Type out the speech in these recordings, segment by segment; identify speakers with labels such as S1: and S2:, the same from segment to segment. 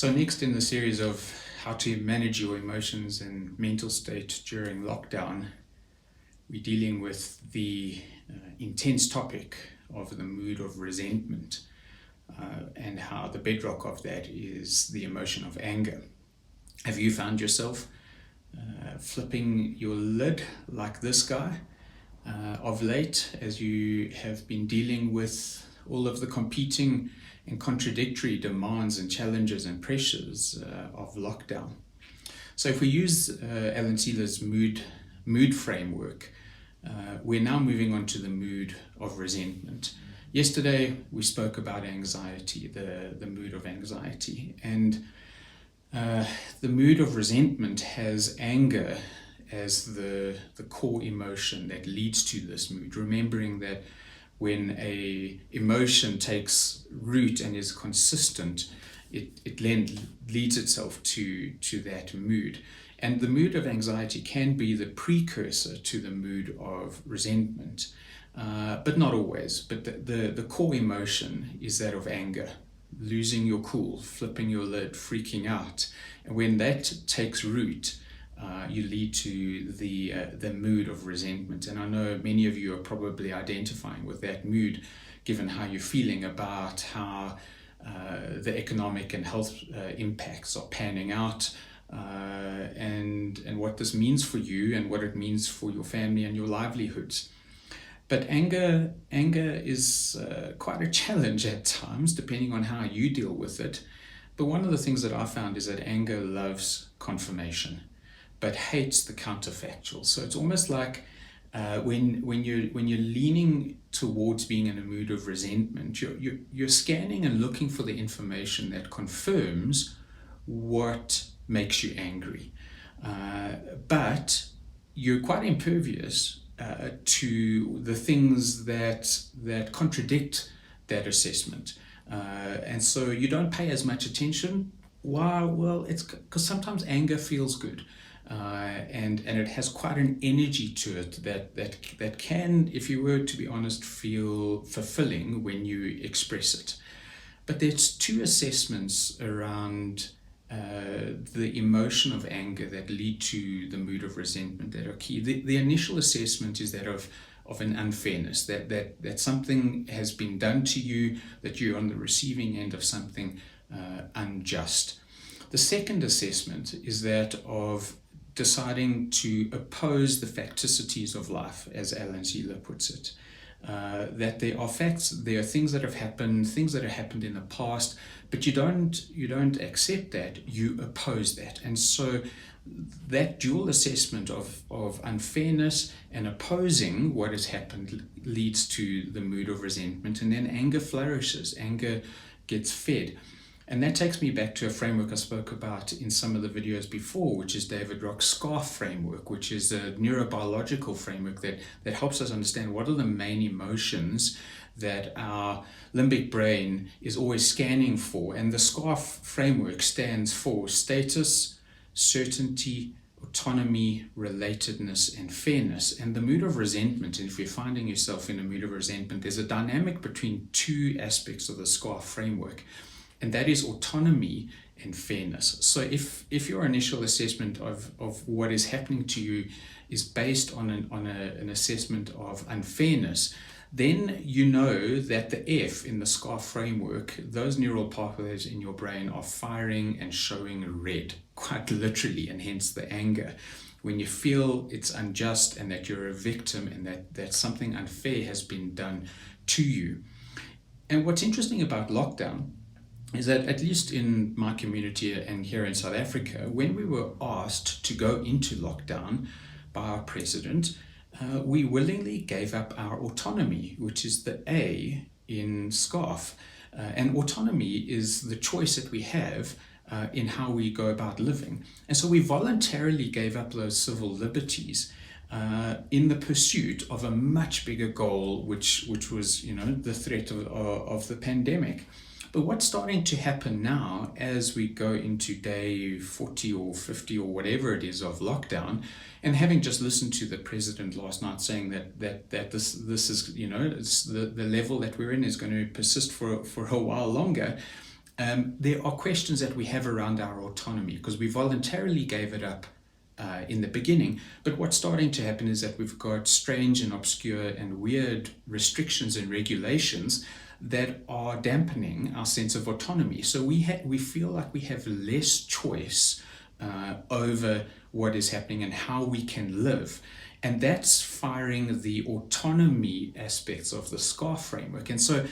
S1: So next in the series of how to manage your emotions and mental state during lockdown, we're dealing with the intense topic of the mood of resentment and how the bedrock of that is the emotion of anger. Have you found yourself flipping your lid like this guy of late as you have been dealing with all of the competing and contradictory demands and challenges and pressures of lockdown? So if we use Alan Seiler's mood framework, we're now moving on to the mood of resentment. Yesterday we spoke about anxiety, the mood of anxiety, and the mood of resentment has anger as the core emotion that leads to this mood, remembering that when a emotion takes root and is consistent, it then leads itself to that mood. And the mood of anxiety can be the precursor to the mood of resentment, but not always. But the core emotion is that of anger, losing your cool, flipping your lid, freaking out. And when that takes root, you lead to the mood of resentment. And I know many of you are probably identifying with that mood, given how you're feeling about how the economic and health impacts are panning out, and what this means for you and what it means for your family and your livelihoods. But anger is quite a challenge at times, depending on how you deal with it. But one of the things that I found is that anger loves confirmation, but hates the counterfactual. So it's almost like when you're leaning towards being in a mood of resentment, you're scanning and looking for the information that confirms what makes you angry, but you're quite impervious to the things that contradict that assessment, and so you don't pay as much attention. Why? Well, it's because sometimes anger feels good. And it has quite an energy to it that can, if you were to be honest, feel fulfilling when you express it. But there's two assessments around the emotion of anger that lead to the mood of resentment that are key. The initial assessment is that of an unfairness, that something has been done to you, that you're on the receiving end of something unjust. The second assessment is that of deciding to oppose the facticities of life, as Alan Seiler puts it. That there are facts, there are things that have happened in the past, but you don't accept that, you oppose that. And so that dual assessment of unfairness and opposing what has happened leads to the mood of resentment, and then anger flourishes, anger gets fed. And that takes me back to a framework I spoke about in some of the videos before, which is David Rock's SCARF framework, which is a neurobiological framework that helps us understand what are the main emotions that our limbic brain is always scanning for. And the SCARF framework stands for status, certainty, autonomy, relatedness, and fairness. And the mood of resentment, and if you're finding yourself in a mood of resentment, there's a dynamic between two aspects of the SCARF framework, and that is autonomy and fairness. So if your initial assessment of what is happening to you is based on an assessment of unfairness, then you know that the F in the SCARF framework, those neural pathways in your brain are firing and showing red, quite literally, and hence the anger. When you feel it's unjust and that you're a victim and that something unfair has been done to you. And what's interesting about lockdown is that, at least in my community and here in South Africa, when we were asked to go into lockdown by our president, we willingly gave up our autonomy, which is the A in SCARF. And autonomy is the choice that we have in how we go about living. And so we voluntarily gave up those civil liberties in the pursuit of a much bigger goal, which was, the threat of the pandemic. But what's starting to happen now as we go into day 40 or 50 or whatever it is of lockdown, and having just listened to the president last night saying that this is, it's the level that we're in is going to persist for a while longer, there are questions that we have around our autonomy because we voluntarily gave it up in the beginning. But what's starting to happen is that we've got strange and obscure and weird restrictions and regulations that are dampening our sense of autonomy. So we feel like we have less choice over what is happening and how we can live. And that's firing the autonomy aspects of the SCAR framework. And so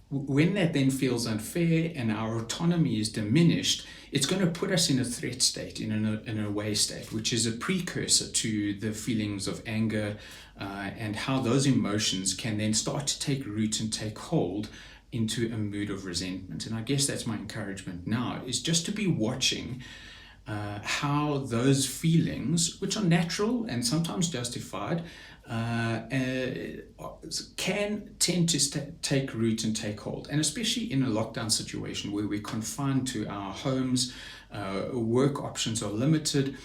S1: when that then feels unfair and our autonomy is diminished, it's going to put us in a threat state, in an away state, which is a precursor to the feelings of anger and how those emotions can then start to take root and take hold into a mood of resentment. And I guess that's my encouragement now, is just to be watching how those feelings, which are natural and sometimes justified, can tend to take root and take hold. And especially in a lockdown situation where we're confined to our homes, work options are limited,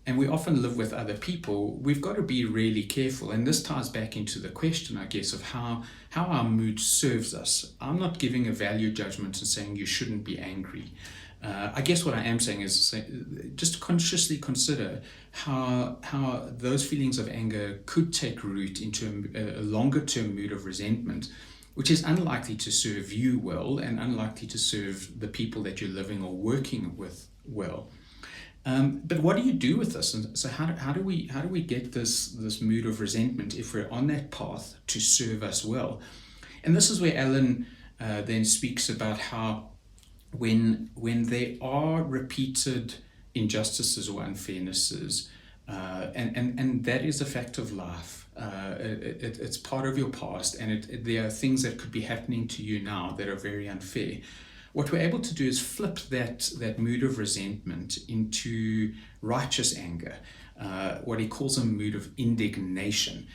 S1: and we often live with other people, we've got to be really careful. And this ties back into the question, I guess, of how our mood serves us. I'm not giving a value judgment and saying you shouldn't be angry. I guess what I am saying is just consciously consider how those feelings of anger could take root into a longer term mood of resentment, which is unlikely to serve you well and unlikely to serve the people that you're living or working with well. But what do you do with this? And so how do we get this mood of resentment if we're on that path to serve us well? And this is where Alan then speaks about how when there are repeated injustices or unfairnesses, and that is a fact of life. It's part of your past, and there are things that could be happening to you now that are very unfair. What we're able to do is flip that mood of resentment into righteous anger, what he calls a mood of indignation.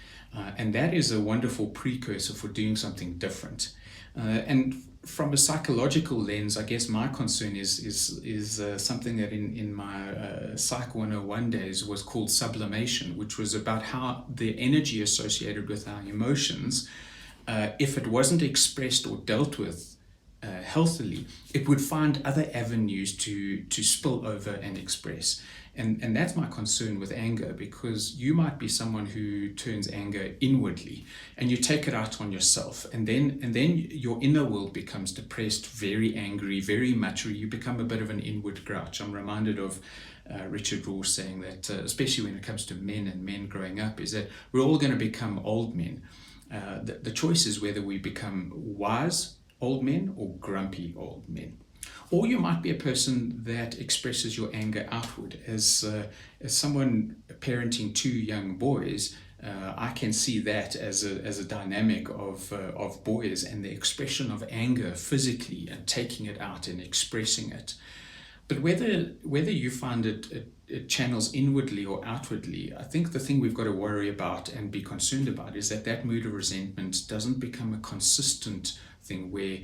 S1: And that is a wonderful precursor for doing something different. And from a psychological lens, I guess my concern is something that in my Psych 101 days was called sublimation, which was about how the energy associated with our emotions, if it wasn't expressed or dealt with healthily, it would find other avenues to spill over and express. And that's my concern with anger, because you might be someone who turns anger inwardly and you take it out on yourself, and then your inner world becomes depressed, very angry, very much, or you become a bit of an inward grouch. I'm reminded of Richard Rohr saying that, especially when it comes to men and men growing up, is that we're all going to become old men. The choice is whether we become wise old men or grumpy old men. Or you might be a person that expresses your anger outward. As someone parenting two young boys, I can see that as a dynamic of boys and the expression of anger physically and taking it out and expressing it. But whether you find it channels inwardly or outwardly, I think the thing we've got to worry about and be concerned about is that mood of resentment doesn't become a consistent thing where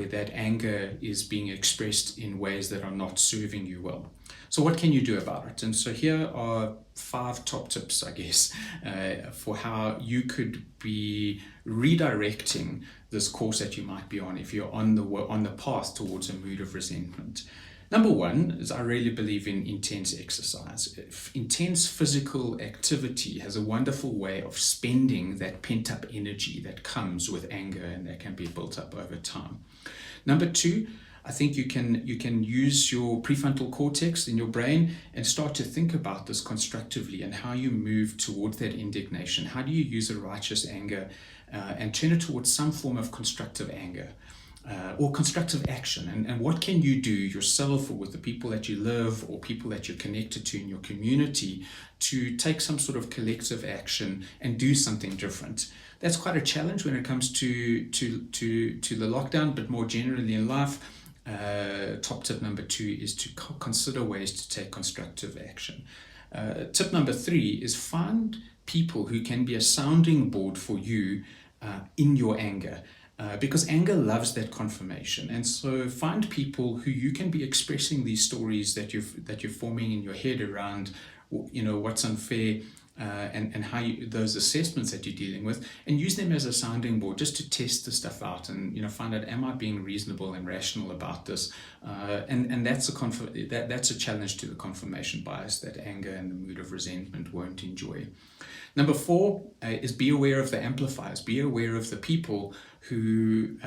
S1: that anger is being expressed in ways that are not serving you well. So what can you do about it? And so here are 5 top tips, I guess, for how you could be redirecting this course that you might be on if you're on the path towards a mood of resentment. Number 1 is I really believe in intense exercise. Intense physical activity has a wonderful way of spending that pent-up energy that comes with anger and that can be built up over time. Number 2, I think you can use your prefrontal cortex in your brain and start to think about this constructively and how you move towards that indignation. How do you use a righteous anger and turn it towards some form of constructive anger? Or constructive action, and what can you do yourself or with the people that you live or people that you're connected to in your community to take some sort of collective action and do something different. That's quite a challenge when it comes to the lockdown, but more generally in life. Top tip number 2 is to consider ways to take constructive action. Tip number 3 is find people who can be a sounding board for you in your anger. Because anger loves that confirmation, and so find people who you can be expressing these stories that you're forming in your head around, what's unfair, and how those assessments that you're dealing with, and use them as a sounding board just to test the stuff out and find out, am I being reasonable and rational about this? And that's that's a challenge to the confirmation bias that anger and the mood of resentment won't enjoy. Number 4 is be aware of the amplifiers. Be aware of the people who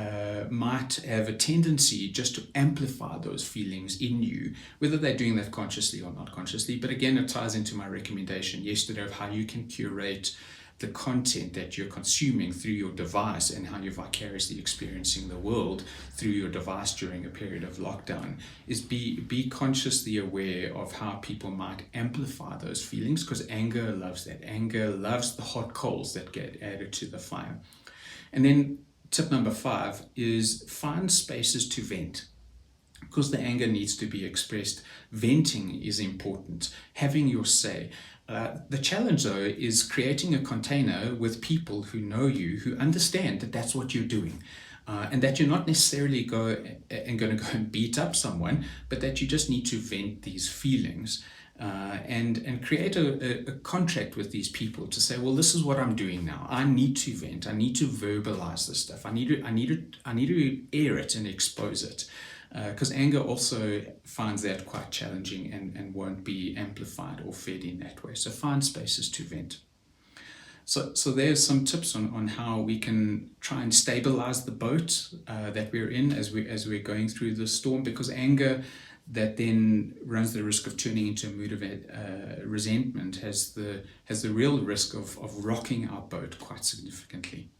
S1: might have a tendency just to amplify those feelings in you, whether they're doing that consciously or not consciously. But again, it ties into my recommendation yesterday of how you can curate the content that you're consuming through your device and how you're vicariously experiencing the world through your device during a period of lockdown. Is be consciously aware of how people might amplify those feelings, because anger loves that. Anger loves the hot coals that get added to the fire. And then tip number 5 is find spaces to vent. Because the anger needs to be expressed, venting is important, having your say. The challenge, though, is creating a container with people who know you, who understand that that's what you're doing. And that you're not necessarily going to go and beat up someone, but that you just need to vent these feelings. And create a contract with these people to say, well, this is what I'm doing now. I need to vent. I need to verbalize this stuff. I need to air it and expose it. Because anger also finds that quite challenging and won't be amplified or fed in that way. So find spaces to vent. So there's some tips on how we can try and stabilize the boat that we're in as we're going through the storm, because anger that then runs the risk of turning into a mood of resentment has the real risk of rocking our boat quite significantly.